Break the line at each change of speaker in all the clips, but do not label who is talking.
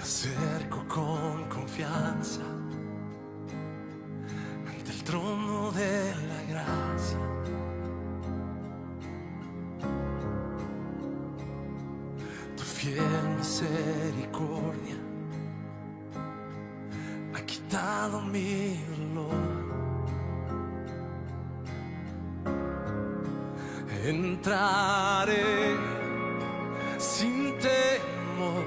acerco con confianza ante el trono de la gracia. Tu fiel misericordia ha quitado mi dolor. Entraré sin temor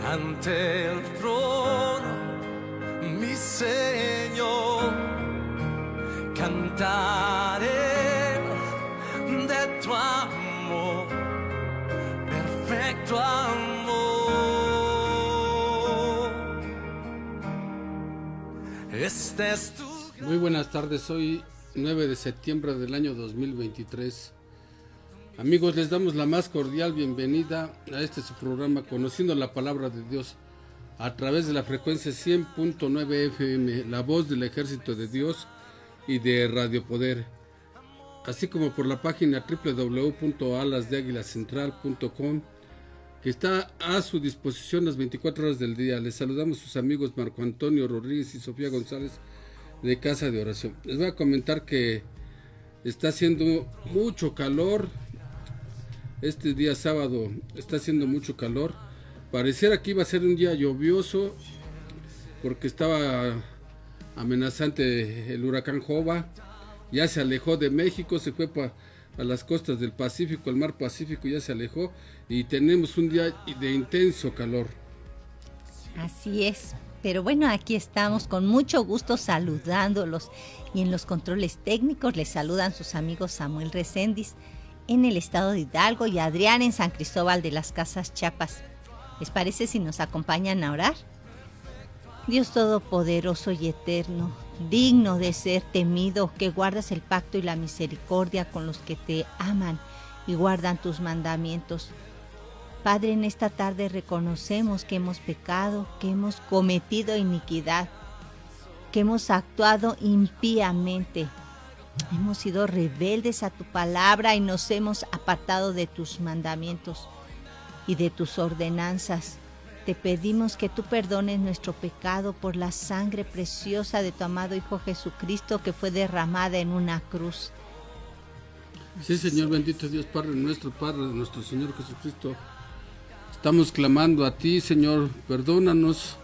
ante el trono, mi Señor. Cantaré de tu amor, perfecto amor. Este es tu...
Muy buenas tardes, hoy 9 de septiembre del año 2023. Amigos, les damos la más cordial bienvenida a este su programa Conociendo la Palabra de Dios a través de la frecuencia 100.9 FM, la voz del Ejército de Dios y de Radio Poder, así como por la página www.alasdeaguilacentral.com, que está a su disposición las 24 horas del día. Les saludamos sus amigos Marco Antonio Rodríguez y Sofía González de Casa de Oración. Les voy a comentar que está haciendo mucho calor. Este día sábado está haciendo mucho calor. Pareciera que iba a ser un día lluvioso porque estaba amenazante el huracán Jova. Ya se alejó de México, se fue a las costas del Pacífico, el mar Pacífico ya se alejó y tenemos un día de intenso calor.
Así es. Pero bueno, aquí estamos con mucho gusto saludándolos, y en los controles técnicos les saludan sus amigos Samuel Recendis en el estado de Hidalgo y Adrián en San Cristóbal de las Casas, Chiapas. ¿Les parece si nos acompañan a orar? Dios todopoderoso y eterno, digno de ser temido, que guardas el pacto y la misericordia con los que te aman y guardan tus mandamientos. Padre, en esta tarde reconocemos que hemos pecado, que hemos cometido iniquidad, que hemos actuado impíamente. Hemos sido rebeldes a tu palabra y nos hemos apartado de tus mandamientos y de tus ordenanzas. Te pedimos que tú perdones nuestro pecado por la sangre preciosa de tu amado Hijo Jesucristo, que fue derramada en una cruz.
Sí, Señor, bendito Dios, Padre, nuestro Señor Jesucristo. Estamos clamando a ti, Señor, perdónanos,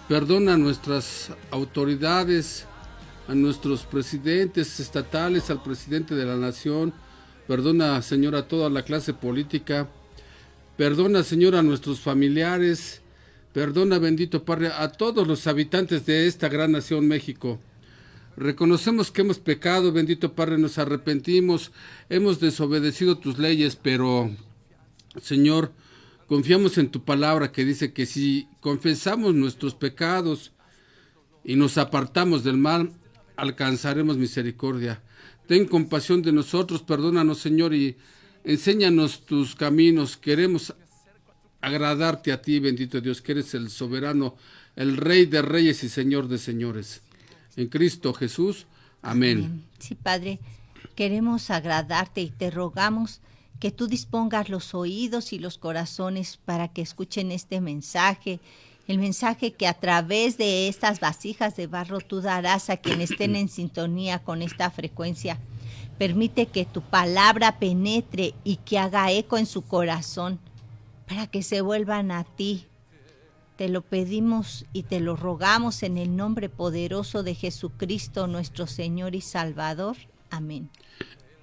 perdona a nuestras autoridades, a nuestros presidentes estatales, al presidente de la nación, perdona, Señor, a toda la clase política, perdona, Señor, a nuestros familiares, perdona, bendito Padre, a todos los habitantes de esta gran nación México. Reconocemos que hemos pecado, bendito Padre, nos arrepentimos, hemos desobedecido tus leyes, pero, Señor, confiamos en tu palabra que dice que si confesamos nuestros pecados y nos apartamos del mal, alcanzaremos misericordia. Ten compasión de nosotros, perdónanos, Señor, y enséñanos tus caminos. Queremos agradarte a ti, bendito Dios, que eres el soberano, el Rey de reyes y Señor de señores. En Cristo Jesús, amén.
Sí, Padre, queremos agradarte y te rogamos que tú dispongas los oídos y los corazones para que escuchen este mensaje, el mensaje que a través de estas vasijas de barro tú darás a quienes estén en sintonía con esta frecuencia. Permite que tu palabra penetre y que haga eco en su corazón para que se vuelvan a ti. Te lo pedimos y te lo rogamos en el nombre poderoso de Jesucristo, nuestro Señor y Salvador. Amén.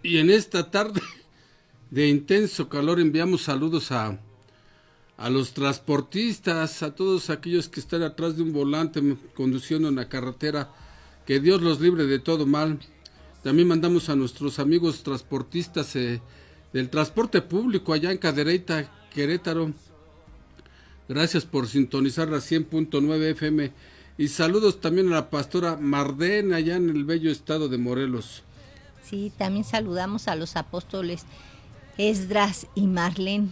Y en esta tarde de intenso calor enviamos saludos a los transportistas, a todos aquellos que están atrás de un volante conduciendo en la carretera, que Dios los libre de todo mal. También mandamos a nuestros amigos transportistas del transporte público allá en Cadereyta, Querétaro. Gracias por sintonizar la 100.9 FM y saludos también a la pastora Marden allá en el bello estado de Morelos.
Sí, también saludamos a los apóstoles Esdras y Marlene,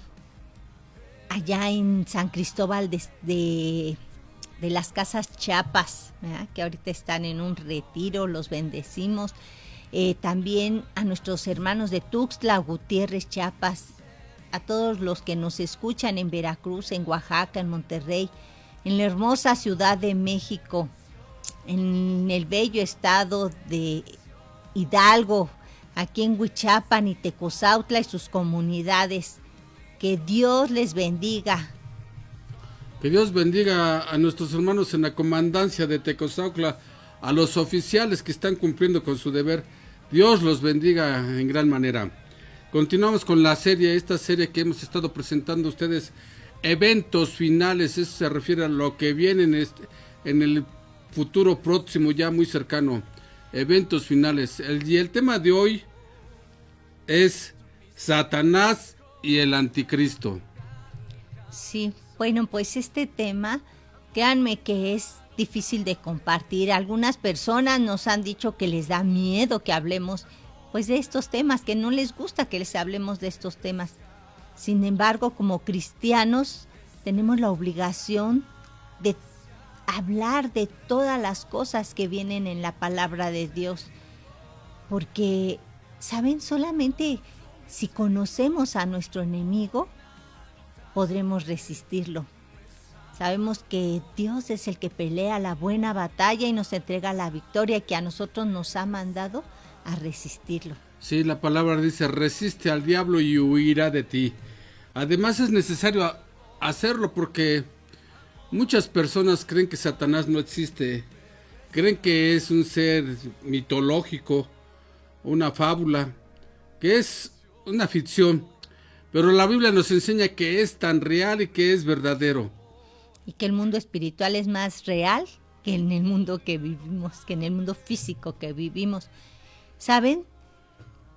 allá en San Cristóbal de las Casas, Chiapas, ¿verdad? Que ahorita están en un retiro, los bendecimos. También a nuestros hermanos de Tuxtla Gutiérrez, Chiapas, a todos los que nos escuchan en Veracruz, en Oaxaca, en Monterrey, en la hermosa Ciudad de México, en el bello estado de Hidalgo, aquí en Huichapan y Tecozautla y sus comunidades. Que Dios les bendiga.
Que Dios bendiga a nuestros hermanos en la comandancia de Tecozautla, a los oficiales que están cumpliendo con su deber. Dios los bendiga en gran manera. Continuamos con la serie, esta serie que hemos estado presentando a ustedes, eventos finales. Eso se refiere a lo que viene en el futuro próximo, ya muy cercano. Eventos finales. Y el tema de hoy es Satanás y el Anticristo.
Sí, bueno, pues este tema, créanme que es difícil de compartir. Algunas personas nos han dicho que les da miedo que hablemos pues de estos temas, que no les gusta que les hablemos de estos temas. Sin embargo, como cristianos tenemos la obligación de hablar de todas las cosas que vienen en la palabra de Dios, porque, ¿saben? Solamente si conocemos a nuestro enemigo, podremos resistirlo. Sabemos que Dios es el que pelea la buena batalla y nos entrega la victoria, que a nosotros nos ha mandado a resistirlo.
Sí, la palabra dice, resiste al diablo y huirá de ti. Además es necesario hacerlo porque muchas personas creen que Satanás no existe, creen que es un ser mitológico, una fábula, que es una ficción, pero la Biblia nos enseña que es tan real y que es verdadero.
Y que el mundo espiritual es más real que en el mundo que vivimos, que en el mundo físico que vivimos. ¿Saben?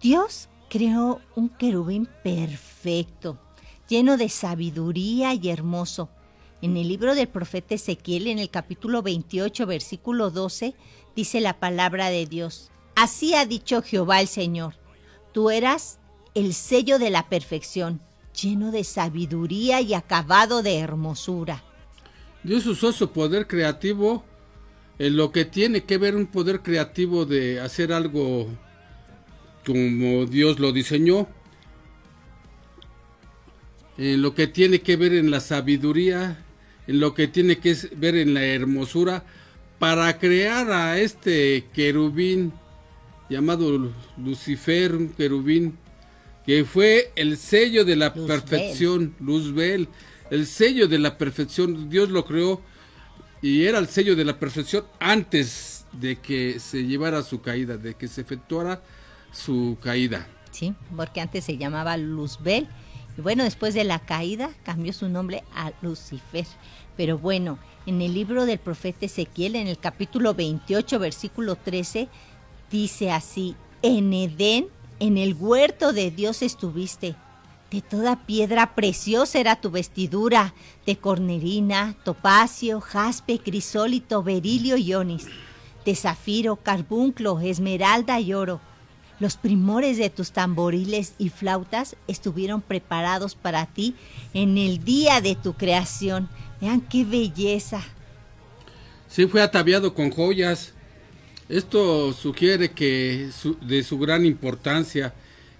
Dios creó un querubín perfecto, lleno de sabiduría y hermoso. En el libro del profeta Ezequiel, en el capítulo 28, versículo 12, dice la palabra de Dios: así ha dicho Jehová el Señor, tú eras el sello de la perfección, lleno de sabiduría y acabado de hermosura.
Dios usó su poder creativo en lo que tiene que ver un poder creativo de hacer algo como Dios lo diseñó, en lo que tiene que ver en la sabiduría, en lo que tiene que ver en la hermosura, para crear a este querubín llamado Lucifer, un querubín que fue el sello de la perfección, Luzbel, el sello de la perfección. Dios lo creó y era el sello de la perfección antes de que se llevara su caída, de que se efectuara su caída.
Sí, porque antes se llamaba Luzbel y bueno, después de la caída cambió su nombre a Lucifer. Pero bueno, en el libro del profeta Ezequiel, en el capítulo 28, versículo 13, dice así: en Edén, en el huerto de Dios estuviste. De toda piedra preciosa era tu vestidura, de cornerina, topacio, jaspe, crisólito, berilio y onis, de zafiro, carbunclo, esmeralda y oro. Los primores de tus tamboriles y flautas estuvieron preparados para ti en el día de tu creación. Vean qué belleza.
Sí, fue ataviado con joyas. Esto sugiere que de su gran importancia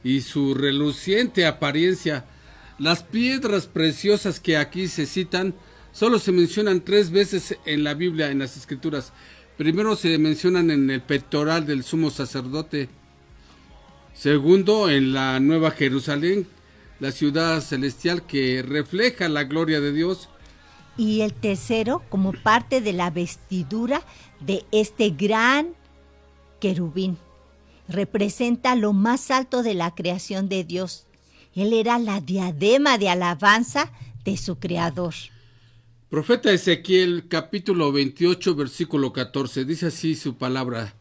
y su reluciente apariencia. Las piedras preciosas que aquí se citan solo se mencionan 3 veces en la Biblia, en las Escrituras. Primero se mencionan en el pectoral del sumo sacerdote. Segundo, en la Nueva Jerusalén, la ciudad celestial que refleja la gloria de Dios.
Y el tercero, como parte de la vestidura de este gran querubín. Representa lo más alto de la creación de Dios. Él era la diadema de alabanza de su creador.
Profeta Ezequiel, capítulo 28, versículo 14, dice así su palabra: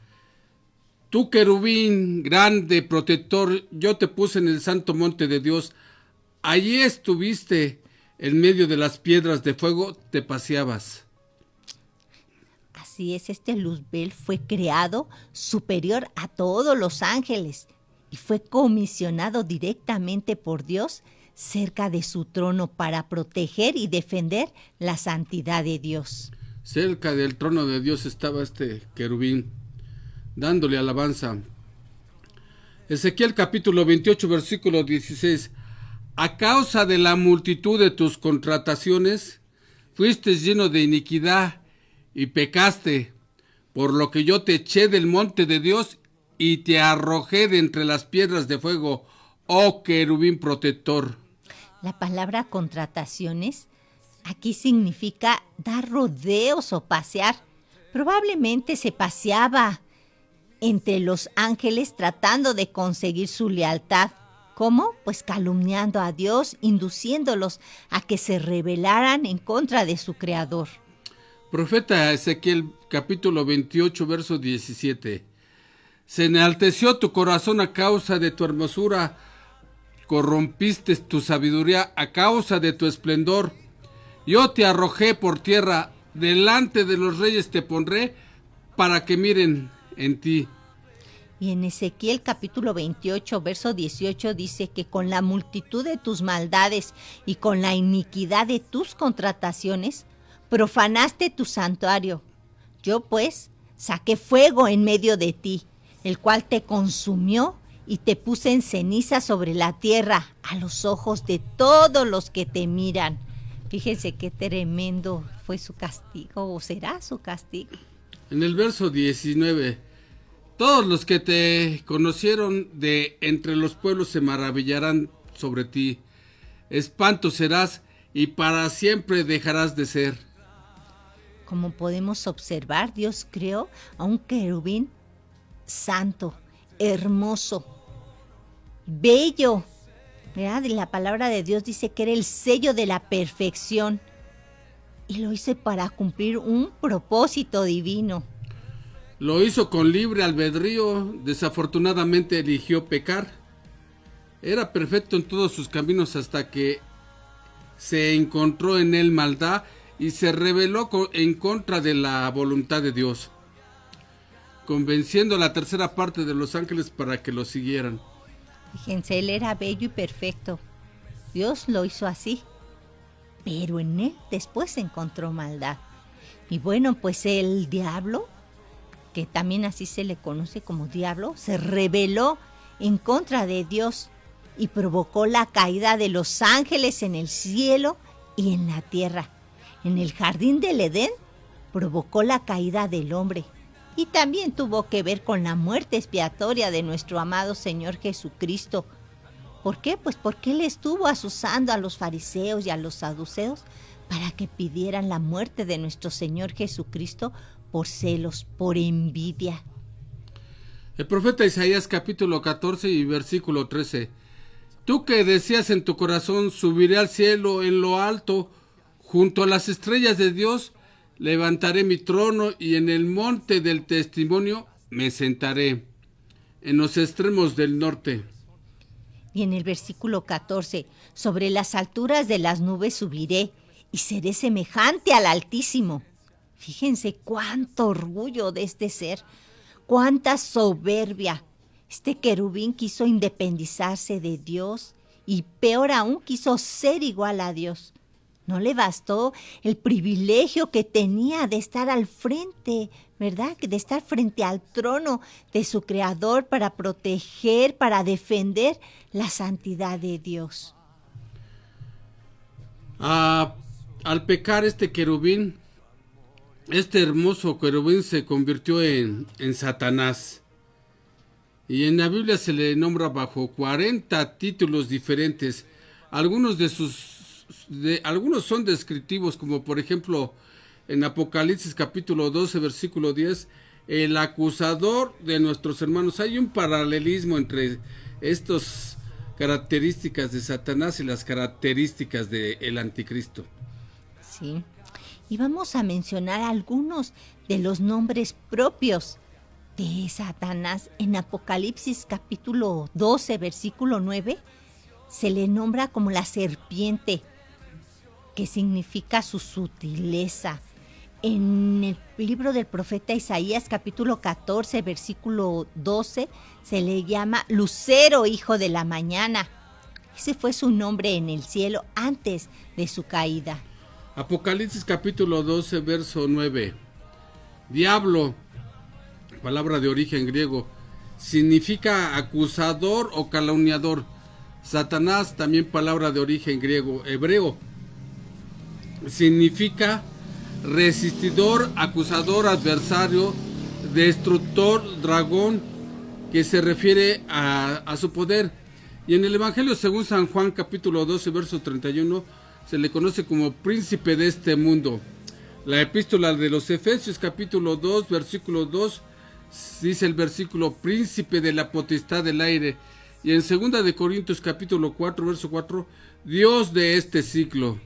tú querubín grande, protector, yo te puse en el santo monte de Dios. Allí estuviste, en medio de las piedras de fuego te paseabas.
Así es, este Luzbel fue creado superior a todos los ángeles y fue comisionado directamente por Dios cerca de su trono para proteger y defender la santidad de Dios.
Cerca del trono de Dios estaba este querubín, dándole alabanza. Ezequiel capítulo 28, versículo 16. A causa de la multitud de tus contrataciones, fuiste lleno de iniquidad y pecaste, por lo que yo te eché del monte de Dios y te arrojé de entre las piedras de fuego, oh querubín protector.
La palabra contrataciones aquí significa dar rodeos o pasear. Probablemente se paseaba entre los ángeles tratando de conseguir su lealtad. ¿Cómo? Pues calumniando a Dios, induciéndolos a que se rebelaran en contra de su Creador.
Profeta Ezequiel capítulo 28 verso 17. Se enalteció tu corazón a causa de tu hermosura, corrompiste tu sabiduría a causa de tu esplendor. Yo te arrojé por tierra, delante de los reyes te pondré, para que miren en ti.
Y en Ezequiel capítulo 28, verso 18 dice que con la multitud de tus maldades y con la iniquidad de tus contrataciones, profanaste tu santuario. Yo pues saqué fuego en medio de ti, el cual te consumió y te puse en ceniza sobre la tierra a los ojos de todos los que te miran. Fíjense qué tremendo fue su castigo, o será su castigo.
En el verso 19, todos los que te conocieron de entre los pueblos se maravillarán sobre ti. Espanto serás y para siempre dejarás de ser.
Como podemos observar, Dios creó a un querubín santo, hermoso, bello. ¿Verdad? La palabra de Dios dice que era el sello de la perfección. Y lo hizo para cumplir un propósito divino.
Lo hizo con libre albedrío, desafortunadamente eligió pecar. Era perfecto en todos sus caminos hasta que se encontró en él maldad y se rebeló en contra de la voluntad de Dios, convenciendo a la tercera parte de los ángeles para que lo siguieran.
Fíjense, él era bello y perfecto. Dios lo hizo así. Pero en él después se encontró maldad. Y bueno, pues el diablo, que también así se le conoce como diablo, se rebeló en contra de Dios y provocó la caída de los ángeles en el cielo y en la tierra. En el jardín del Edén provocó la caída del hombre y también tuvo que ver con la muerte expiatoria de nuestro amado Señor Jesucristo. ¿Por qué? Pues porque él estuvo asusando a los fariseos y a los saduceos para que pidieran la muerte de nuestro Señor Jesucristo por celos, por envidia.
El profeta Isaías capítulo 14 y versículo 13. Tú que decías en tu corazón, subiré al cielo en lo alto, junto a las estrellas de Dios, levantaré mi trono y en el monte del testimonio me sentaré, en los extremos del norte.
Y en el versículo 14, sobre las alturas de las nubes subiré y seré semejante al Altísimo. Fíjense cuánto orgullo de este ser, cuánta soberbia. Este querubín quiso independizarse de Dios y peor aún quiso ser igual a Dios. No le bastó el privilegio que tenía de estar al frente, ¿verdad? De estar frente al trono de su Creador para proteger, para defender la santidad de Dios.
Al pecar este querubín, este hermoso querubín se convirtió en Satanás. Y en la Biblia se le nombra bajo 40 títulos diferentes. Algunos son descriptivos, como por ejemplo en Apocalipsis capítulo 12 versículo 10, el acusador de nuestros hermanos. Hay un paralelismo entre estas características de Satanás y las características del anticristo.
Sí, y vamos a mencionar algunos de los nombres propios de Satanás. En Apocalipsis capítulo 12 versículo 9 se le nombra como la serpiente, que significa su sutileza. En el libro del profeta Isaías, capítulo 14, versículo 12, se le llama Lucero, hijo de la mañana. Ese fue su nombre en el cielo antes de su caída.
Apocalipsis, capítulo 12, verso 9. Diablo, palabra de origen griego, significa acusador o calumniador. Satanás, también palabra de origen griego, hebreo, significa resistidor, acusador, adversario, destructor, dragón, que se refiere a su poder. Y en el Evangelio según San Juan, capítulo 12, verso 31, se le conoce como príncipe de este mundo. La epístola de los Efesios, capítulo 2, versículo 2, dice el versículo, príncipe de la potestad del aire. Y en 2 de Corintios, capítulo 4, verso 4, Dios de este siglo.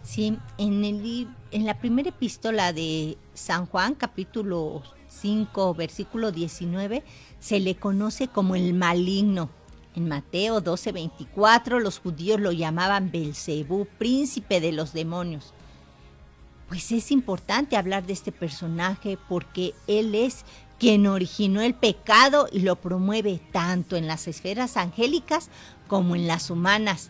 Sí, en la primera epístola de San Juan, capítulo 5, versículo 19, se le conoce como el maligno. En Mateo 12, 24, los judíos lo llamaban Belcebú, príncipe de los demonios. Pues es importante hablar de este personaje porque él es quien originó el pecado y lo promueve tanto en las esferas angélicas como en las humanas.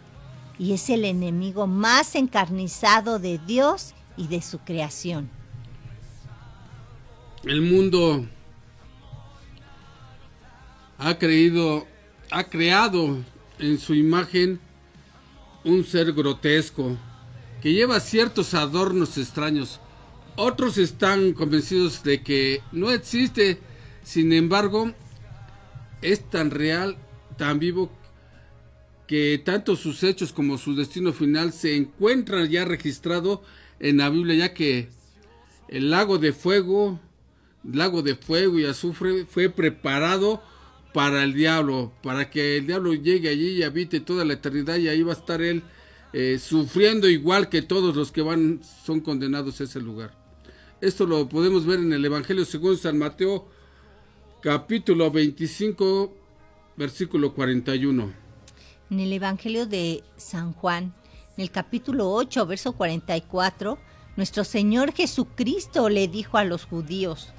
Y es el enemigo más encarnizado de Dios y de su creación.
El mundo ha creado en su imagen un ser grotesco que lleva ciertos adornos extraños. Otros están convencidos de que no existe, sin embargo, es tan real, tan vivo, que tanto sus hechos como su destino final se encuentran ya registrado en la Biblia, ya que el lago de fuego y azufre fue preparado para el diablo, para que el diablo llegue allí y habite toda la eternidad, y ahí va a estar él sufriendo igual que todos los que son condenados a ese lugar. Esto lo podemos ver en el Evangelio según San Mateo, capítulo 25, versículo 41.
En el Evangelio de San Juan, en el capítulo 8, verso 44, nuestro Señor Jesucristo le dijo a los judíos: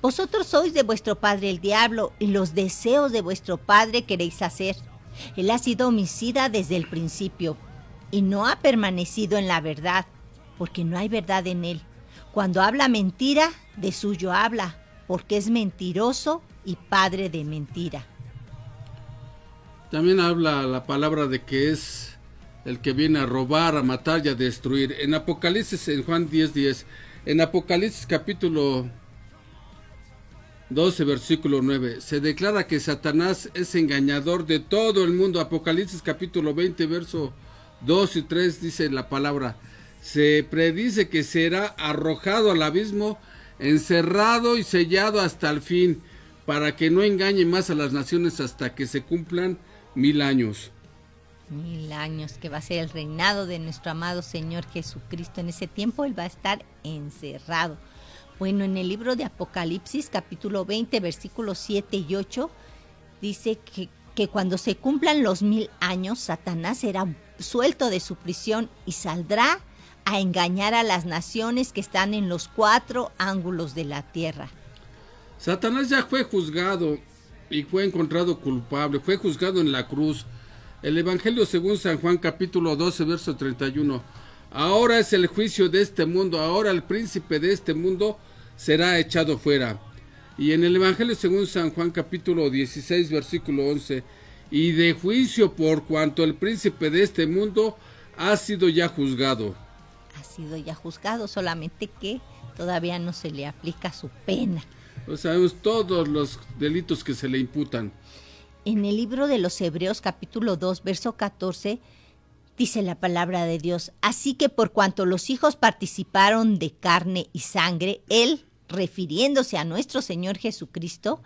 vosotros sois de vuestro padre el diablo, y los deseos de vuestro padre queréis hacer. Él ha sido homicida desde el principio, y no ha permanecido en la verdad, porque no hay verdad en él. Cuando habla mentira, de suyo habla, porque es mentiroso y padre de mentira.
También habla la palabra de que es el que viene a robar, a matar y a destruir. En Apocalipsis, en Juan 10:10, en Apocalipsis capítulo 12, versículo 9, se declara que Satanás es engañador de todo el mundo. Apocalipsis capítulo 20, verso 2 y 3 dice la palabra: se predice que será arrojado al abismo, encerrado y sellado hasta el fin, para que no engañe más a las naciones hasta que se cumplan 1000 años.
1000 años, que va a ser el reinado de nuestro amado Señor Jesucristo. En ese tiempo Él va a estar encerrado. Bueno, en el libro de Apocalipsis, capítulo 20, versículos 7 y 8, dice que cuando se cumplan los 1000 años, Satanás será suelto de su prisión y saldrá a engañar a las naciones que están en los 4 ángulos de la tierra.
Satanás ya fue juzgado y fue encontrado culpable, fue juzgado en la cruz. El Evangelio según San Juan capítulo 12, verso 31. Ahora es el juicio de este mundo, ahora el príncipe de este mundo será echado fuera. Y en el Evangelio según San Juan capítulo 16, versículo 11. Y de juicio por cuanto el príncipe de este mundo ha sido ya juzgado.
Ha sido ya juzgado, solamente que todavía no se le aplica su pena.
Sabemos todos los delitos que se le imputan.
En el libro de los Hebreos capítulo 2, verso 14, dice la palabra de Dios: así que por cuanto los hijos participaron de carne y sangre, Él, refiriéndose a nuestro Señor Jesucristo,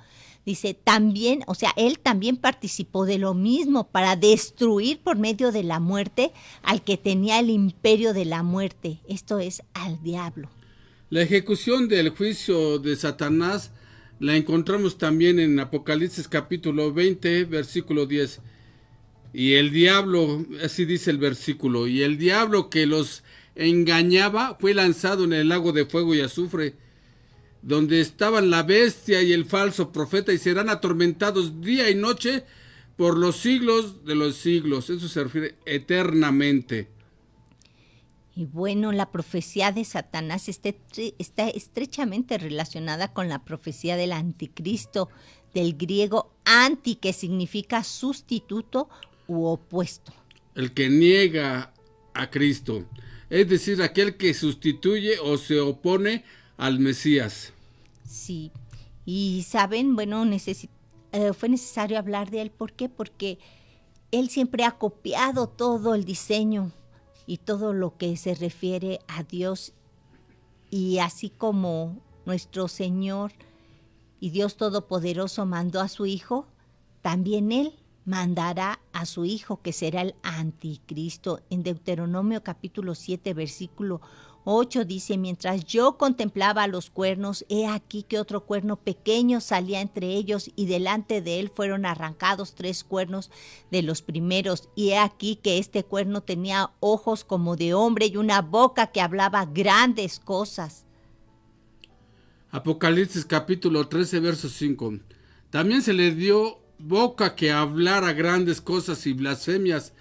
dice también, o sea, Él también participó de lo mismo para destruir por medio de la muerte al que tenía el imperio de la muerte, esto es, al diablo.
La ejecución del juicio de Satanás la encontramos también en Apocalipsis capítulo 20, versículo 10. Y el diablo, así dice el versículo, y el diablo que los engañaba fue lanzado en el lago de fuego y azufre, donde estaban la bestia y el falso profeta, y serán atormentados día y noche por los siglos de los siglos. Eso se refiere eternamente.
Y bueno, la profecía de Satanás está estrechamente relacionada con la profecía del anticristo, del griego anti, que significa sustituto u opuesto.
El que niega a Cristo, es decir, aquel que sustituye o se opone al Mesías.
Sí, y saben, bueno, fue necesario hablar de él. ¿Por qué? Porque él siempre ha copiado todo el diseño y todo lo que se refiere a Dios. Y así como nuestro Señor y Dios Todopoderoso mandó a su Hijo, también Él mandará a su Hijo, que será el anticristo. En Deuteronomio capítulo 7, versículo 8 dice: mientras yo contemplaba los cuernos, he aquí que otro cuerno pequeño salía entre ellos, y delante de él fueron arrancados 3 cuernos de los primeros. Y he aquí que este cuerno tenía ojos como de hombre y una boca que hablaba grandes cosas.
Apocalipsis capítulo 13, verso 5. También se le dio boca que hablara grandes cosas y blasfemias,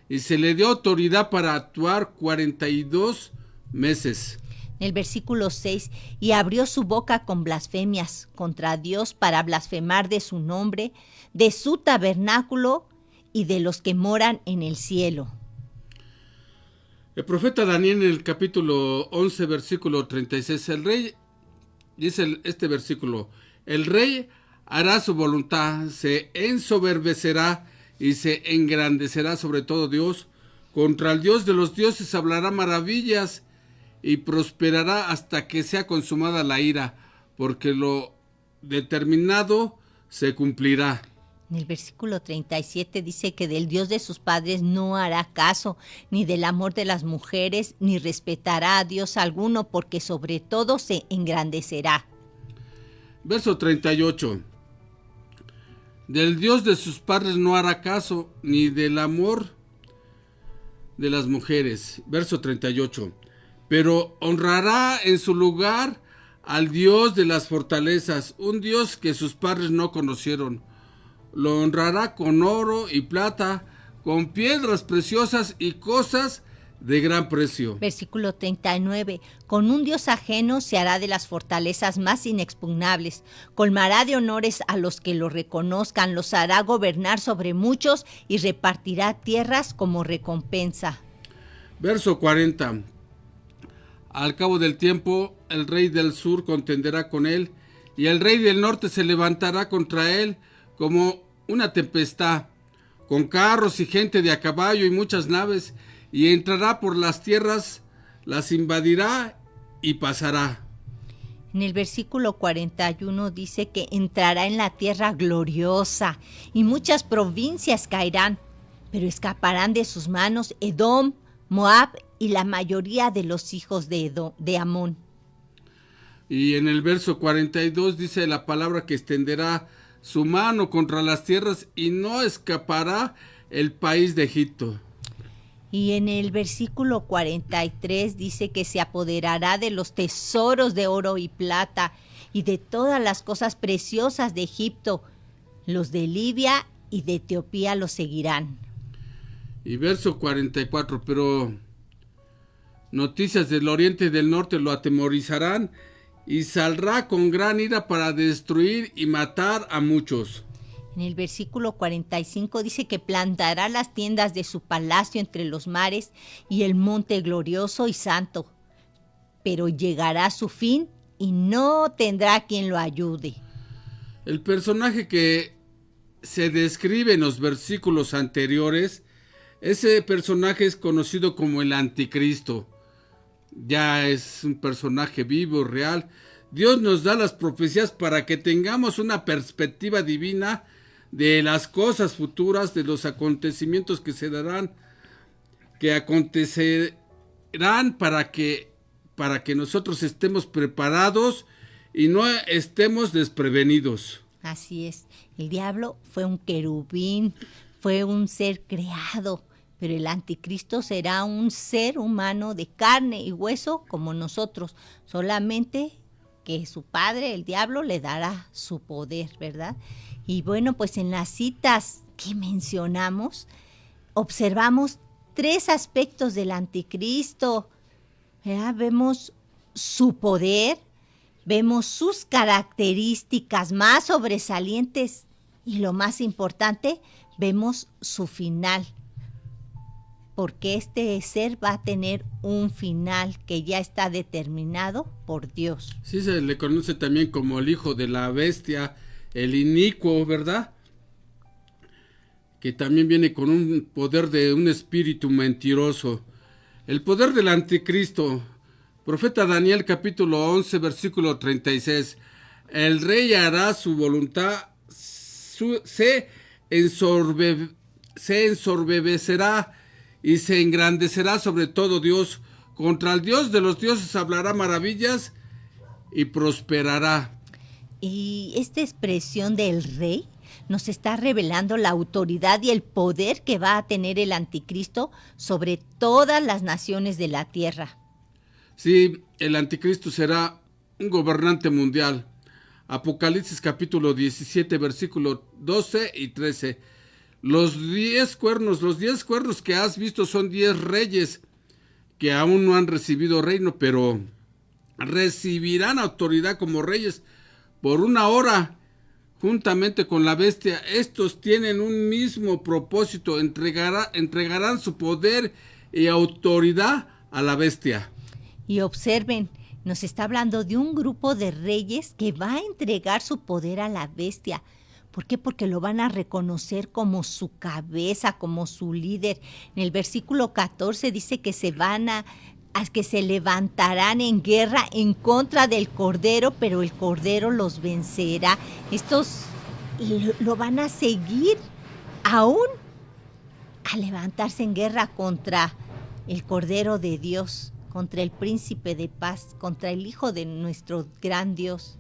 y se le dio autoridad para actuar 42 meses.
En el versículo 6, y abrió su boca con blasfemias contra Dios para blasfemar de su nombre, de su tabernáculo y de los que moran en el cielo.
El profeta Daniel en el capítulo 11, versículo 36, el rey, dice este versículo: el rey hará su voluntad, se ensoberbecerá y se engrandecerá sobre todo Dios. Contra el Dios de los dioses hablará maravillas y prosperará hasta que sea consumada la ira, porque lo determinado se cumplirá.
En el versículo 37 dice que del Dios de sus padres no hará caso, ni del amor de las mujeres, ni respetará a Dios alguno, porque sobre todo se engrandecerá.
Verso 38. Del Dios de sus padres no hará caso, ni del amor de las mujeres. Verso 38. Pero honrará en su lugar al Dios de las fortalezas, un Dios que sus padres no conocieron. Lo honrará con oro y plata, con piedras preciosas y cosas de gran precio.
Versículo 39. Con un Dios ajeno se hará de las fortalezas más inexpugnables. Colmará de honores a los que lo reconozcan. Los hará gobernar sobre muchos y repartirá tierras como recompensa.
Verso 40. Al cabo del tiempo, el rey del sur contenderá con él, y el rey del norte se levantará contra él como una tempestad, con carros y gente de a caballo y muchas naves, y entrará por las tierras, las invadirá y pasará.
En el versículo 41 dice que entrará en la tierra gloriosa, y muchas provincias caerán, pero escaparán de sus manos Edom, Moab y la mayoría de los hijos de Amón.
Y en el verso 42 dice la palabra que extenderá su mano contra las tierras y no escapará el país de Egipto.
Y en el versículo 43 dice que se apoderará de los tesoros de oro y plata y de todas las cosas preciosas de Egipto. Los de Libia y de Etiopía lo seguirán.
Y verso 44, pero noticias del oriente y del norte lo atemorizarán y saldrá con gran ira para destruir y matar a muchos.
En el versículo 45 dice que plantará las tiendas de su palacio entre los mares y el monte glorioso y santo, pero llegará a su fin y no tendrá quien lo ayude.
El personaje que se describe en los versículos anteriores, ese personaje es conocido como el anticristo. Ya es un personaje vivo, real. Dios nos da las profecías para que tengamos una perspectiva divina de las cosas futuras, de los acontecimientos que se darán, que acontecerán para que nosotros estemos preparados y no estemos desprevenidos.
Así es, el diablo fue un querubín, fue un ser creado, pero el anticristo será un ser humano de carne y hueso como nosotros, solamente que su padre, el diablo, le dará su poder, ¿verdad? Y bueno, pues en las citas que mencionamos, observamos 3 aspectos del anticristo, ¿verdad? Vemos su poder, vemos sus características más sobresalientes y lo más importante, vemos su final, porque este ser va a tener un final que ya está determinado por Dios.
Sí, se le conoce también como el hijo de la bestia, el inicuo, ¿verdad? Que también viene con un poder de un espíritu mentiroso. El poder del anticristo. Profeta Daniel capítulo 11 versículo 36. El rey hará su voluntad, se ensorbecerá y se engrandecerá sobre todo Dios. Contra el Dios de los dioses hablará maravillas y prosperará.
Y esta expresión del rey nos está revelando la autoridad y el poder que va a tener el anticristo sobre todas las naciones de la tierra.
Sí, el anticristo será un gobernante mundial. Apocalipsis capítulo 17 versículo 12 y 13. Los 10 cuernos que has visto son 10 reyes que aún no han recibido reino, pero recibirán autoridad como reyes por una hora, juntamente con la bestia. Estos tienen un mismo propósito, entregarán su poder y autoridad a la bestia.
Y observen, nos está hablando de un grupo de reyes que va a entregar su poder a la bestia. ¿Por qué? Porque lo van a reconocer como su cabeza, como su líder. En el versículo 14 dice que se levantarán en guerra en contra del Cordero, pero el Cordero los vencerá. Estos lo van a seguir aún a levantarse en guerra contra el Cordero de Dios, contra el Príncipe de Paz, contra el Hijo de nuestro gran Dios.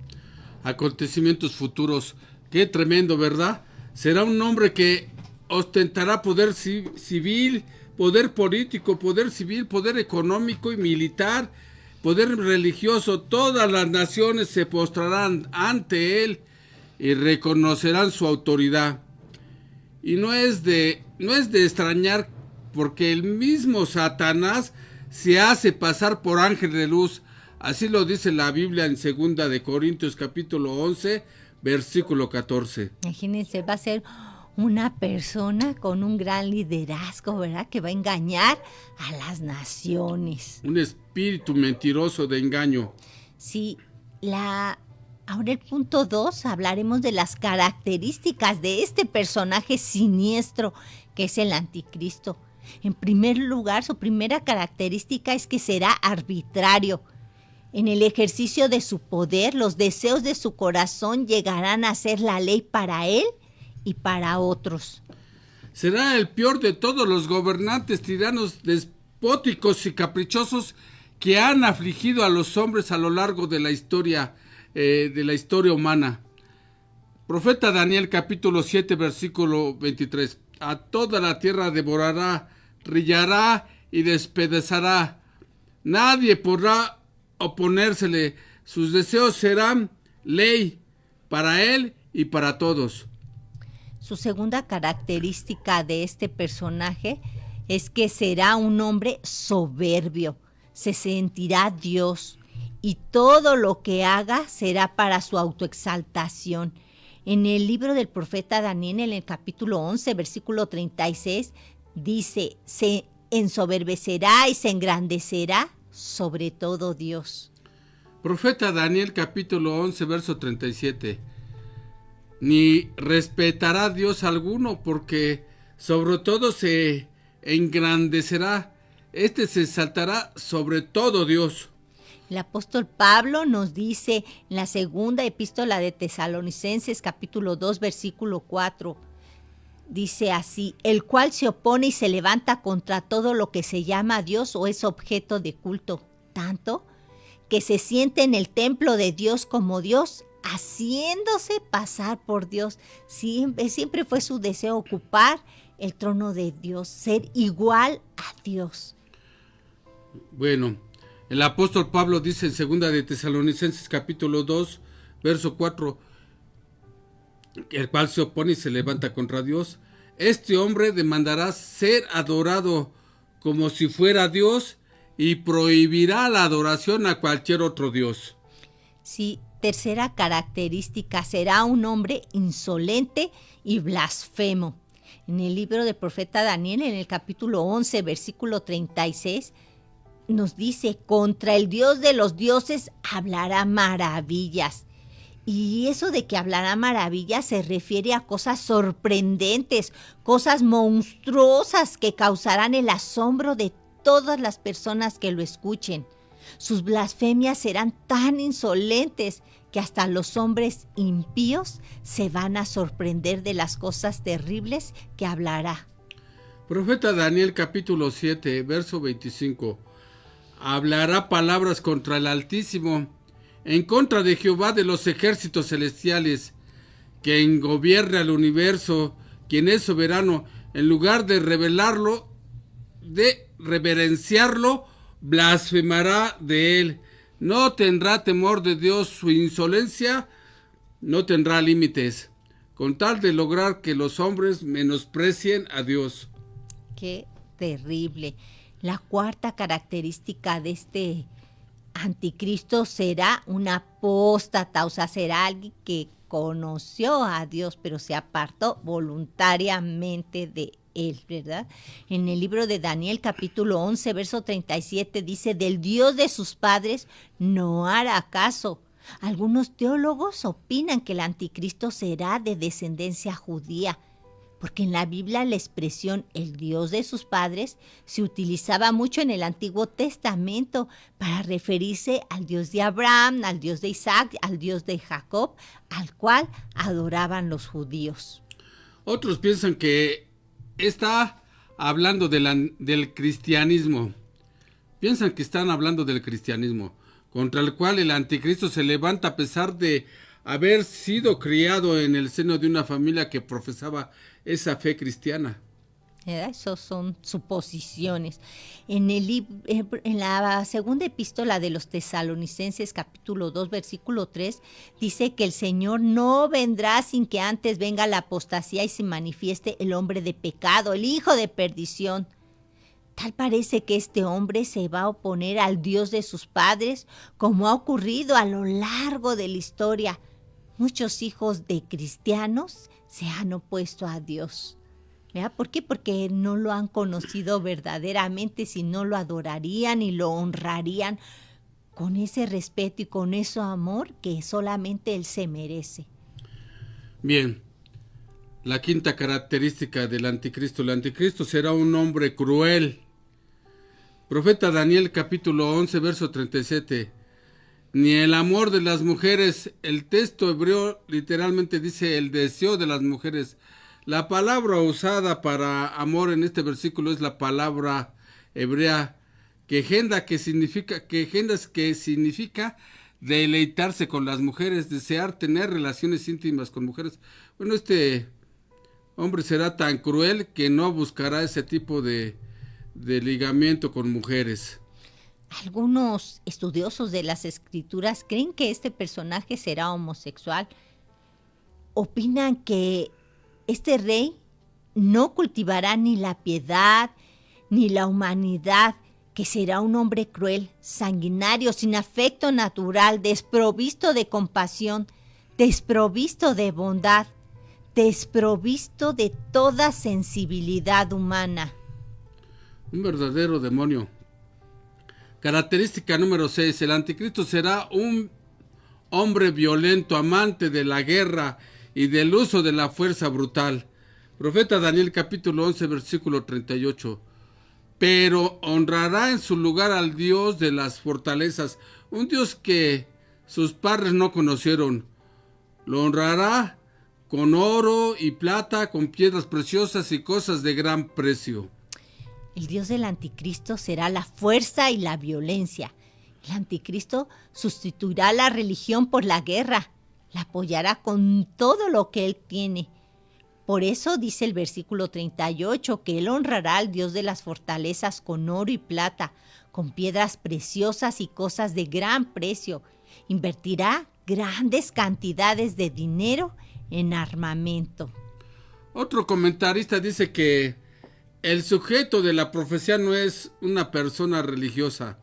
Acontecimientos futuros. Qué tremendo, ¿verdad? Será un hombre que ostentará poder civil, poder político, poder civil, poder económico y militar, poder religioso. Todas las naciones se postrarán ante él y reconocerán su autoridad. Y no es de extrañar, porque el mismo Satanás se hace pasar por ángel de luz. Así lo dice la Biblia en 2 de Corintios capítulo 11, versículo 14.
Imagínense, va a ser una persona con un gran liderazgo, ¿verdad? Que va a engañar a las naciones.
Un espíritu mentiroso de engaño.
Sí, ahora el punto 2, hablaremos de las características de este personaje siniestro que es el anticristo. En primer lugar, su primera característica es que será arbitrario. En el ejercicio de su poder, los deseos de su corazón llegarán a ser la ley para él y para otros.
Será el peor de todos los gobernantes tiranos, despóticos y caprichosos que han afligido a los hombres a lo largo de la historia humana. Profeta Daniel capítulo 7 versículo 23. A toda la tierra devorará, rillará y despedazará. Nadie podrá oponérsele. Sus deseos serán ley para él y para todos.
Su segunda característica de este personaje es que será un hombre soberbio, se sentirá Dios y todo lo que haga será para su autoexaltación. En el libro del profeta Daniel, en el capítulo 11, versículo 36, dice, se ensoberbecerá y se engrandecerá sobre todo Dios.
Profeta Daniel capítulo 11 verso 37. Ni respetará Dios alguno, porque sobre todo se engrandecerá. Se exaltará sobre todo Dios.
El apóstol Pablo nos dice en la segunda epístola de Tesalonicenses capítulo 2 versículo 4. Dice así, el cual se opone y se levanta contra todo lo que se llama Dios o es objeto de culto, tanto que se siente en el templo de Dios como Dios, haciéndose pasar por Dios. Siempre fue su deseo ocupar el trono de Dios, ser igual a Dios.
Bueno, el apóstol Pablo dice en 2 de Tesalonicenses capítulo 2, verso 4, el cual se opone y se levanta contra Dios. Este hombre demandará ser adorado como si fuera Dios y prohibirá la adoración a cualquier otro Dios.
Sí, tercera característica, será un hombre insolente y blasfemo. En el libro del profeta Daniel, en el capítulo 11, versículo 36, nos dice, contra el Dios de los dioses hablará maravillas. Y eso de que hablará maravillas se refiere a cosas sorprendentes, cosas monstruosas que causarán el asombro de todas las personas que lo escuchen. Sus blasfemias serán tan insolentes que hasta los hombres impíos se van a sorprender de las cosas terribles que hablará.
Profeta Daniel capítulo 7, verso 25. Hablará palabras contra el Altísimo, en contra de Jehová de los ejércitos celestiales, quien gobierna el universo, quien es soberano. En lugar de reverenciarlo, blasfemará de él. No tendrá temor de Dios, su insolencia no tendrá límites, con tal de lograr que los hombres menosprecien a Dios.
Qué terrible. La cuarta característica de este anticristo será un apóstata, o sea, será alguien que conoció a Dios, pero se apartó voluntariamente de él, ¿verdad? En el libro de Daniel, capítulo 11, verso 37, dice, del Dios de sus padres no hará caso. Algunos teólogos opinan que el anticristo será de descendencia judía, porque en la Biblia la expresión el Dios de sus padres se utilizaba mucho en el Antiguo Testamento para referirse al Dios de Abraham, al Dios de Isaac, al Dios de Jacob, al cual adoraban los judíos.
Otros piensan que está hablando del cristianismo. Piensan que están hablando del cristianismo, contra el cual el anticristo se levanta a pesar de haber sido criado en el seno de una familia que profesaba esa fe cristiana.
Esas son suposiciones. En la segunda epístola de los Tesalonicenses, capítulo 2, versículo 3, dice que el Señor no vendrá sin que antes venga la apostasía y se manifieste el hombre de pecado, el hijo de perdición. Tal parece que este hombre se va a oponer al Dios de sus padres, como ha ocurrido a lo largo de la historia. Muchos hijos de cristianos se han opuesto a Dios. ¿Verdad? ¿Por qué? Porque no lo han conocido verdaderamente, si no lo adorarían y lo honrarían con ese respeto y con ese amor que solamente Él se merece.
Bien, la quinta característica del anticristo. El anticristo será un hombre cruel. Profeta Daniel capítulo 11, verso 37. Ni el amor de las mujeres, el texto hebreo literalmente dice el deseo de las mujeres. La palabra usada para amor en este versículo es la palabra hebrea quejenda, que significa deleitarse con las mujeres, desear tener relaciones íntimas con mujeres. Bueno, este hombre será tan cruel que no buscará ese tipo de ligamiento con mujeres.
Algunos estudiosos de las escrituras creen que este personaje será homosexual. Opinan que este rey no cultivará ni la piedad ni la humanidad, que será un hombre cruel, sanguinario, sin afecto natural, desprovisto de compasión, desprovisto de bondad, desprovisto de toda sensibilidad humana.
Un verdadero demonio. Característica número 6. El anticristo será un hombre violento, amante de la guerra y del uso de la fuerza brutal. Profeta Daniel capítulo 11, versículo 38. Pero honrará en su lugar al Dios de las fortalezas, un Dios que sus padres no conocieron. Lo honrará con oro y plata, con piedras preciosas y cosas de gran precio.
El Dios del anticristo será la fuerza y la violencia. El anticristo sustituirá la religión por la guerra. La apoyará con todo lo que él tiene. Por eso dice el versículo 38 que él honrará al Dios de las fortalezas con oro y plata, con piedras preciosas y cosas de gran precio. Invertirá grandes cantidades de dinero en armamento.
Otro comentarista dice que el sujeto de la profecía no es una persona religiosa.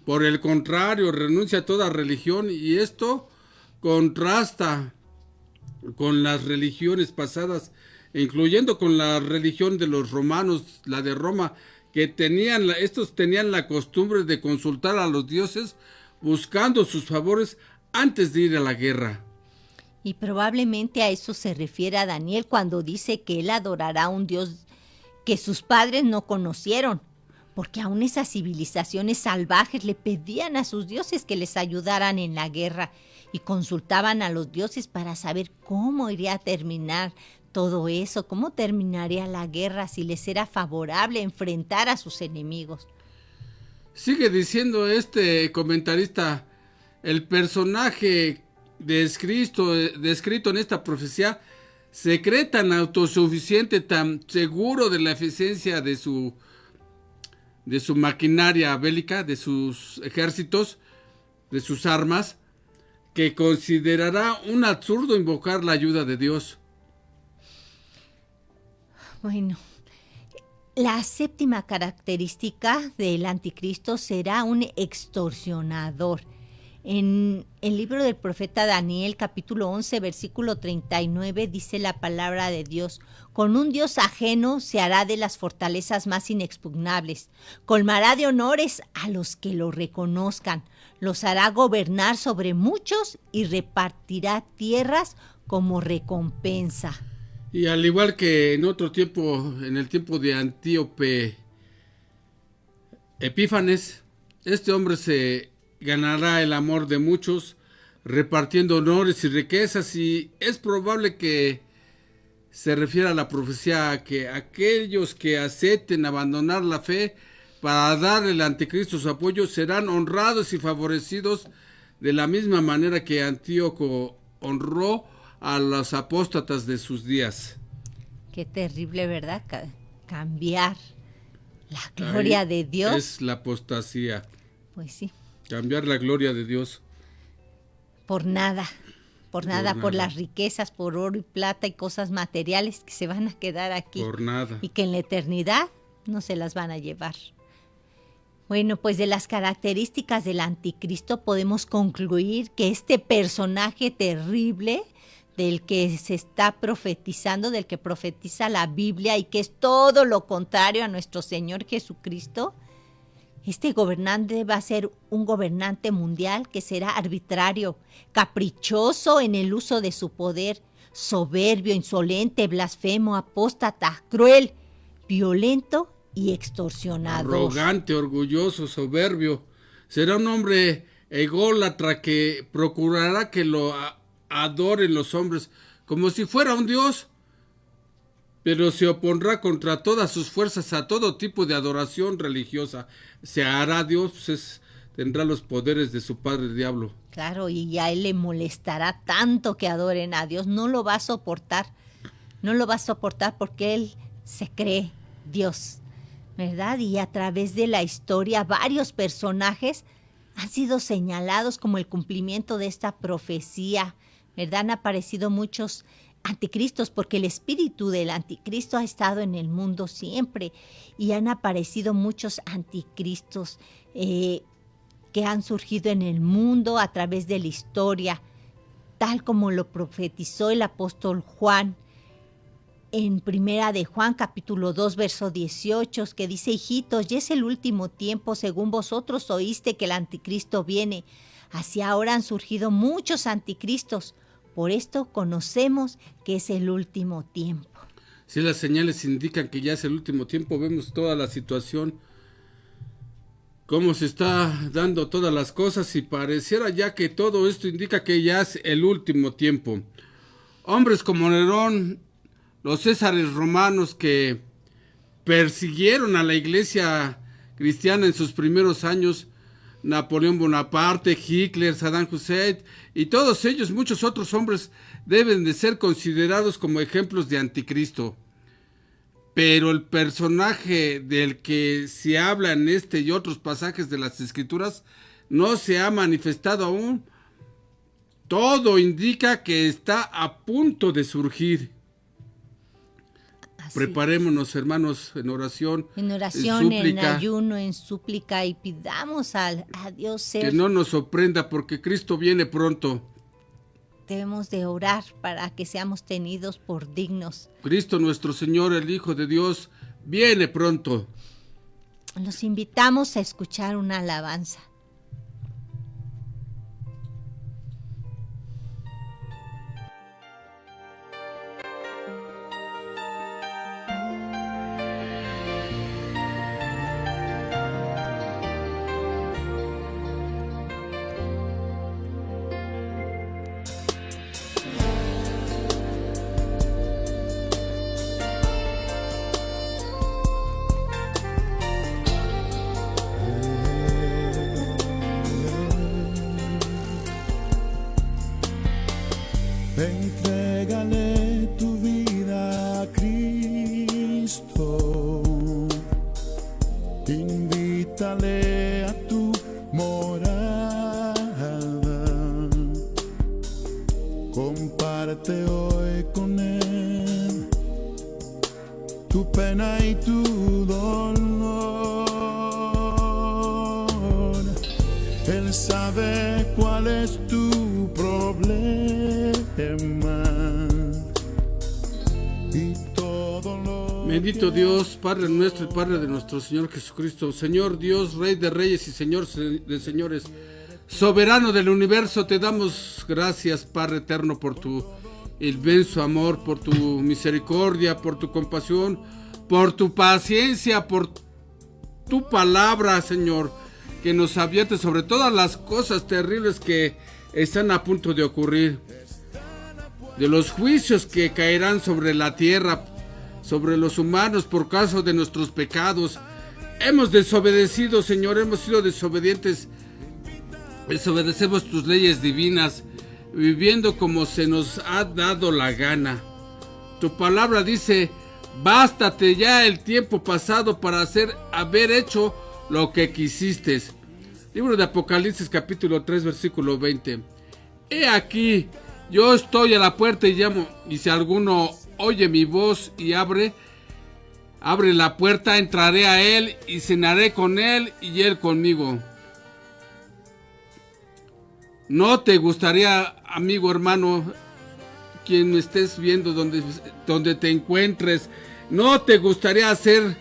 Por el contrario, renuncia a toda religión, y esto contrasta con las religiones pasadas incluyendo con la religión de los romanos, la de Roma, que estos tenían la costumbre de consultar a los dioses buscando sus favores antes de ir a la guerra.
Y probablemente a eso se refiere a Daniel cuando dice que él adorará a un Dios que sus padres no conocieron, porque aún esas civilizaciones salvajes le pedían a sus dioses que les ayudaran en la guerra y consultaban a los dioses para saber cómo iría a terminar todo eso, cómo terminaría la guerra, si les era favorable enfrentar a sus enemigos.
Sigue diciendo este comentarista, el personaje descrito en esta profecía se cree tan autosuficiente, tan seguro de la eficiencia de su maquinaria bélica, de sus ejércitos, de sus armas, que considerará un absurdo invocar la ayuda de Dios.
Bueno, la séptima característica del anticristo será un extorsionador. En el libro del profeta Daniel, capítulo 11, versículo 39, dice la palabra de Dios: con un Dios ajeno se hará de las fortalezas más inexpugnables, colmará de honores a los que lo reconozcan, los hará gobernar sobre muchos y repartirá tierras como recompensa.
Y al igual que en otro tiempo, en el tiempo de Antíope Epífanes, este hombre se ganará el amor de muchos, repartiendo honores y riquezas, y es probable que se refiera a la profecía a que aquellos que acepten abandonar la fe para dar al anticristo su apoyo serán honrados y favorecidos de la misma manera que Antíoco honró a los apóstatas de sus días.
Qué terrible, ¿verdad? Cambiar la gloria de Dios.
Es la apostasía.
Pues sí.
Cambiar la gloria de Dios.
Por nada, por las riquezas, por oro y plata y cosas materiales que se van a quedar aquí.
Por nada.
Y que en la eternidad no se las van a llevar. Bueno, pues de las características del anticristo podemos concluir que este personaje terrible del que se está profetizando, del que profetiza la Biblia y que es todo lo contrario a nuestro Señor Jesucristo, este gobernante va a ser un gobernante mundial que será arbitrario, caprichoso en el uso de su poder, soberbio, insolente, blasfemo, apóstata, cruel, violento y extorsionador.
Arrogante, orgulloso, soberbio. Será un hombre ególatra que procurará que lo adoren los hombres como si fuera un dios, pero se opondrá contra todas sus fuerzas a todo tipo de adoración religiosa. Se hará Dios, pues tendrá los poderes de su padre diablo.
Claro, y a él le molestará tanto que adoren a Dios, no lo va a soportar porque él se cree Dios, ¿verdad? Y a través de la historia varios personajes han sido señalados como el cumplimiento de esta profecía, ¿verdad? Han aparecido muchos anticristos porque el espíritu del anticristo ha estado en el mundo siempre y han aparecido muchos anticristos que han surgido en el mundo a través de la historia, tal como lo profetizó el apóstol Juan en Primera de Juan, capítulo 2, verso 18, que dice: hijitos, ya es el último tiempo, según vosotros oíste que el anticristo viene. Así ahora han surgido muchos anticristos. Por esto conocemos que es el último tiempo.
Si las señales indican que ya es el último tiempo, vemos toda la situación, cómo se está dando todas las cosas, y pareciera ya que todo esto indica que ya es el último tiempo. Hombres como Nerón, los Césares romanos que persiguieron a la iglesia cristiana en sus primeros años, Napoleón Bonaparte, Hitler, Saddam Hussein y todos ellos, muchos otros hombres, deben de ser considerados como ejemplos de anticristo. Pero el personaje del que se habla en este y otros pasajes de las Escrituras no se ha manifestado aún. Todo indica que está a punto de surgir. Preparémonos, hermanos, en oración,
en ayuno, en súplica, y pidamos a Dios ser...
que no nos sorprenda, porque Cristo viene pronto.
debemos de orar para que seamos tenidos por dignos.
Cristo nuestro Señor, el Hijo de Dios, viene pronto.
Los invitamos a escuchar una alabanza.
Entrégale tu vida a Cristo, invítale a tu morada, comparte hoy con Él tu pena y tu dolor. Él sabe cuál es tu problema y todo lo
Bendito Dios, Padre nuestro y Padre de nuestro Señor Jesucristo, Señor Dios, Rey de Reyes y Señor de Señores, soberano del universo, te damos gracias, Padre eterno, por tu inmenso amor, por tu misericordia, por tu compasión, por tu paciencia, por tu palabra, Señor, que nos advierte sobre todas las cosas terribles que están a punto de ocurrir, de los juicios que caerán sobre la tierra, sobre los humanos por causa de nuestros pecados. Hemos desobedecido, Señor, hemos sido desobedientes, desobedecemos tus leyes divinas, viviendo como se nos ha dado la gana. Tu palabra dice: bástate ya el tiempo pasado para haber hecho lo que quisiste. Libro de Apocalipsis capítulo 3 versículo 20. He aquí, yo estoy a la puerta y llamo, y si alguno oye mi voz y abre la puerta, entraré a él y cenaré con él y él conmigo. ¿No te gustaría, amigo, hermano, quien me estés viendo donde te encuentres, no te gustaría hacer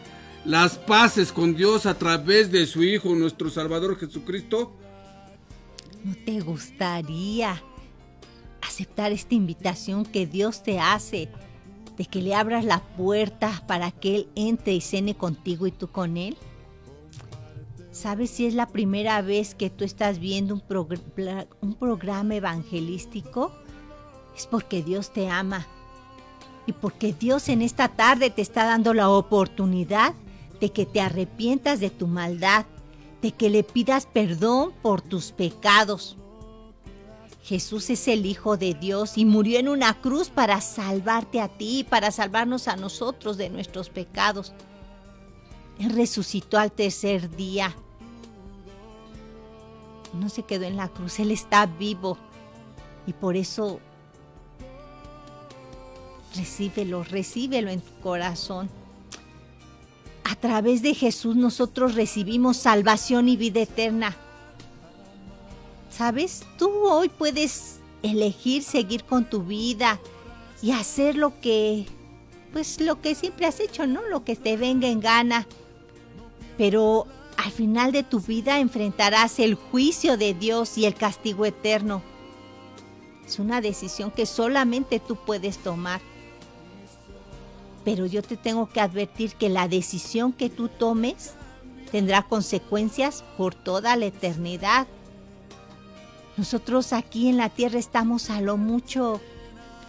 las paces con Dios a través de su Hijo, nuestro Salvador Jesucristo?
¿No te gustaría aceptar esta invitación que Dios te hace, de que le abras la puerta para que Él entre y cene contigo y tú con Él? ¿Sabes si es la primera vez que tú estás viendo un programa evangelístico? Es porque Dios te ama y porque Dios en esta tarde te está dando la oportunidad de que te arrepientas de tu maldad, de que le pidas perdón por tus pecados. Jesús es el Hijo de Dios y murió en una cruz para salvarte a ti, para salvarnos a nosotros de nuestros pecados. Él resucitó al tercer día. No se quedó en la cruz, Él está vivo. Y por eso recíbelo en tu corazón. A través de Jesús nosotros recibimos salvación y vida eterna. ¿Sabes? Tú hoy puedes elegir seguir con tu vida y hacer lo que siempre has hecho, ¿no? Lo que te venga en gana. Pero al final de tu vida enfrentarás el juicio de Dios y el castigo eterno. Es una decisión que solamente tú puedes tomar. Pero yo te tengo que advertir que la decisión que tú tomes tendrá consecuencias por toda la eternidad. Nosotros aquí en la tierra estamos a lo mucho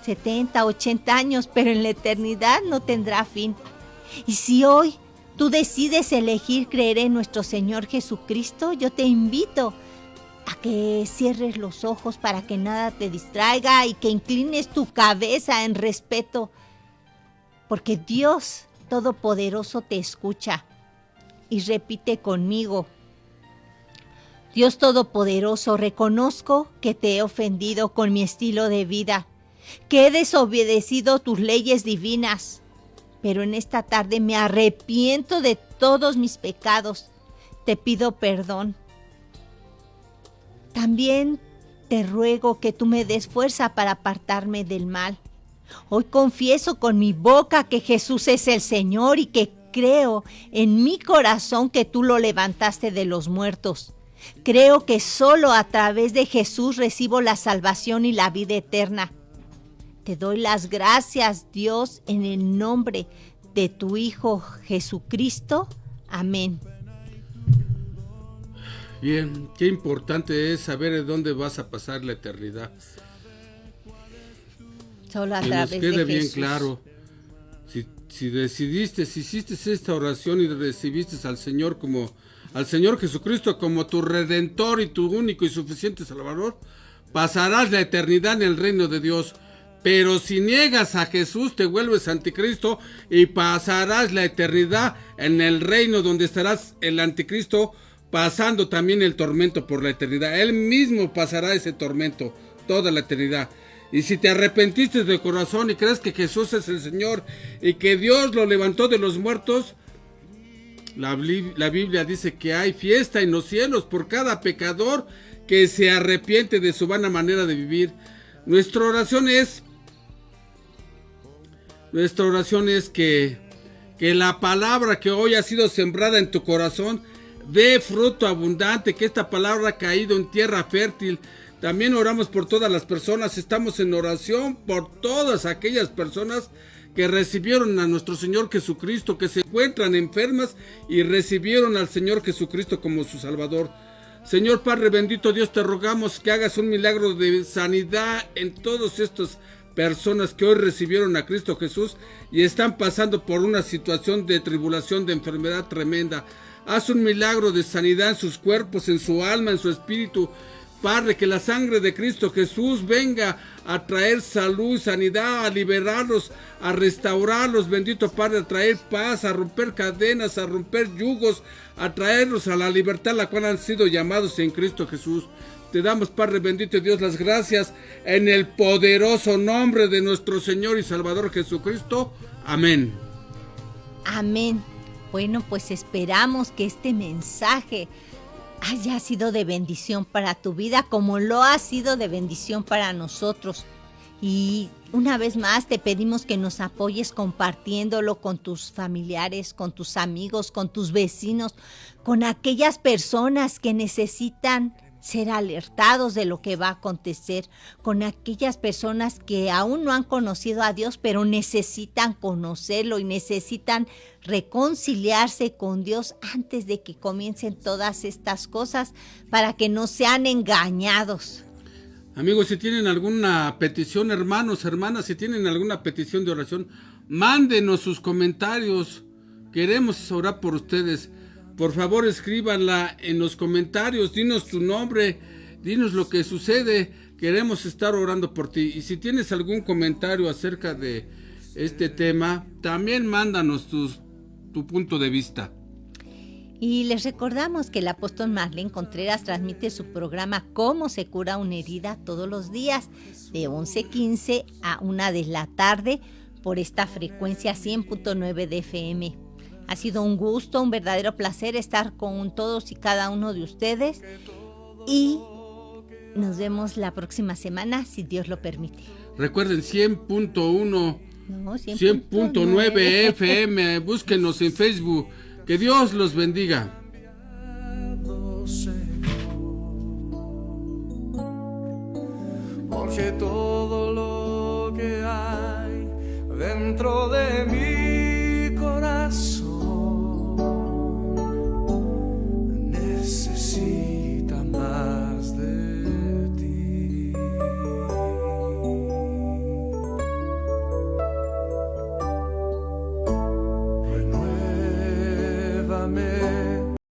70, 80 años, pero en la eternidad no tendrá fin. Y si hoy tú decides elegir creer en nuestro Señor Jesucristo, yo te invito a que cierres los ojos para que nada te distraiga y que inclines tu cabeza en respeto, porque Dios Todopoderoso te escucha. Y repite conmigo: Dios Todopoderoso, reconozco que te he ofendido con mi estilo de vida, que he desobedecido tus leyes divinas, pero en esta tarde me arrepiento de todos mis pecados. Te pido perdón. También te ruego que tú me des fuerza para apartarme del mal. Hoy confieso con mi boca que Jesús es el Señor y que creo en mi corazón que tú lo levantaste de los muertos. Creo que solo a través de Jesús recibo la salvación y la vida eterna. Te doy las gracias, Dios, en el nombre de tu Hijo Jesucristo. Amén.
Bien, qué importante es saber de dónde vas a pasar la eternidad.
Solo a
Que nos
través de
quede bien
Jesús.
claro. Si decidiste, si hiciste esta oración y recibiste al Señor Jesucristo como tu Redentor y tu único y suficiente Salvador, pasarás la eternidad en el reino de Dios. Pero si niegas a Jesús, te vuelves anticristo y pasarás la eternidad en el reino donde estarás el anticristo pasando también el tormento por la eternidad. Él mismo pasará ese tormento toda la eternidad. Y si te arrepentiste de corazón y crees que Jesús es el Señor y que Dios lo levantó de los muertos, la Biblia dice que hay fiesta en los cielos por cada pecador que se arrepiente de su vana manera de vivir. Nuestra oración es que la palabra que hoy ha sido sembrada en tu corazón dé fruto abundante, que esta palabra ha caído en tierra fértil. También oramos por todas las personas, estamos en oración por todas aquellas personas que recibieron a nuestro Señor Jesucristo, que se encuentran enfermas y recibieron al Señor Jesucristo como su Salvador. Señor Padre bendito Dios, te rogamos que hagas un milagro de sanidad en todas estas personas que hoy recibieron a Cristo Jesús y están pasando por una situación de tribulación, de enfermedad tremenda. Haz un milagro de sanidad en sus cuerpos, en su alma, en su espíritu. Padre, que la sangre de Cristo Jesús venga a traer salud, sanidad, a liberarlos, a restaurarlos, bendito Padre, a traer paz, a romper cadenas, a romper yugos, a traerlos a la libertad a la cual han sido llamados en Cristo Jesús. Te damos, Padre bendito Dios, las gracias en el poderoso nombre de nuestro Señor y Salvador Jesucristo. Amén.
Amén. Bueno, pues esperamos que este mensaje haya sido de bendición para tu vida como lo ha sido de bendición para nosotros. Y una vez más te pedimos que nos apoyes compartiéndolo con tus familiares, con tus amigos, con tus vecinos, con aquellas personas que necesitan ser alertados de lo que va a acontecer, con aquellas personas que aún no han conocido a Dios, pero necesitan conocerlo y necesitan reconciliarse con Dios antes de que comiencen todas estas cosas para que no sean engañados.
Amigos, si tienen alguna petición, hermanos, hermanas, si tienen alguna petición de oración, mándenos sus comentarios. Queremos orar por ustedes. Por favor, escríbanla en los comentarios, dinos tu nombre, dinos lo que sucede, queremos estar orando por ti. Y si tienes algún comentario acerca de este tema, también mándanos tu punto de vista.
Y les recordamos que el apóstol Marlene Contreras transmite su programa Cómo se cura una herida todos los días, de 11:15 a 1 de la tarde, por esta frecuencia 100.9 de FM. Ha sido un gusto, un verdadero placer estar con todos y cada uno de ustedes y nos vemos la próxima semana, si Dios lo permite.
Recuerden 100.1,
No,
100.9 FM, búsquenos en Facebook. Que Dios los bendiga.
Porque todo lo